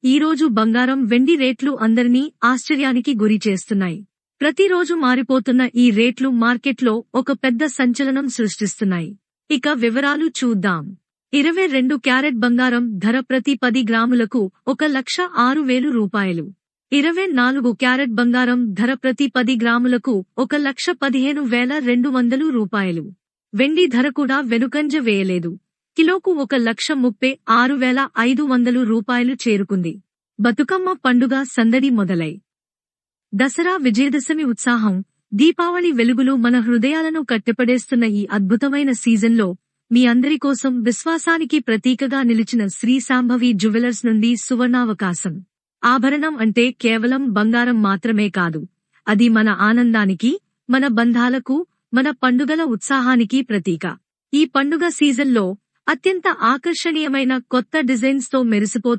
ఈ రోజు బంగారం వెండి రేట్లు అందరినీ ఆశ్చర్యానికి గురి చేస్తున్నాయి. ప్రతిరోజు మారిపోతున్న ఈ రేట్లు మార్కెట్లో ఒక పెద్ద సంచలనం సృష్టిస్తున్నాయి. ఇక వివరాలు చూద్దాం. 22 క్యారెట్ బంగారం ధర ప్రతి 10 గ్రాములకు 1,06,000 రూపాయలు. 24 క్యారెట్ బంగారం ధర ప్రతి 10 గ్రాములకు 1,15,200 రూపాయలు. వెండి ధర కూడా వెనుకంజ వేయలేదు. కిలోకు 1,36,500 రూపాయలు చేరుకుంది. బతుకమ్మ పండుగ సందడి మొదలై దసరా విజయదశమి ఉత్సాహం, దీపావళి వెలుగులు మన హృదయాలను కట్టిపడేస్తున్న ఈ అద్భుతమైన సీజన్లో మీ అందరి కోసం విశ్వాసానికి ప్రతీకగా నిలిచిన శ్రీ శాంభవి జ్యువెలర్స్ నుండి సువర్ణావకాశం. ఆభరణం అంటే కేవలం బంగారం మాత్రమే కాదు, అది మన ఆనందానికి, మన బంధాలకు, మన పండుగల ఉత్సాహానికి ప్రతీక. ఈ పండుగ సీజన్లో అత్యంత ఆకర్షణీయమైన కొత్త డిజైన్స్ తో మెరిసిపోతున్న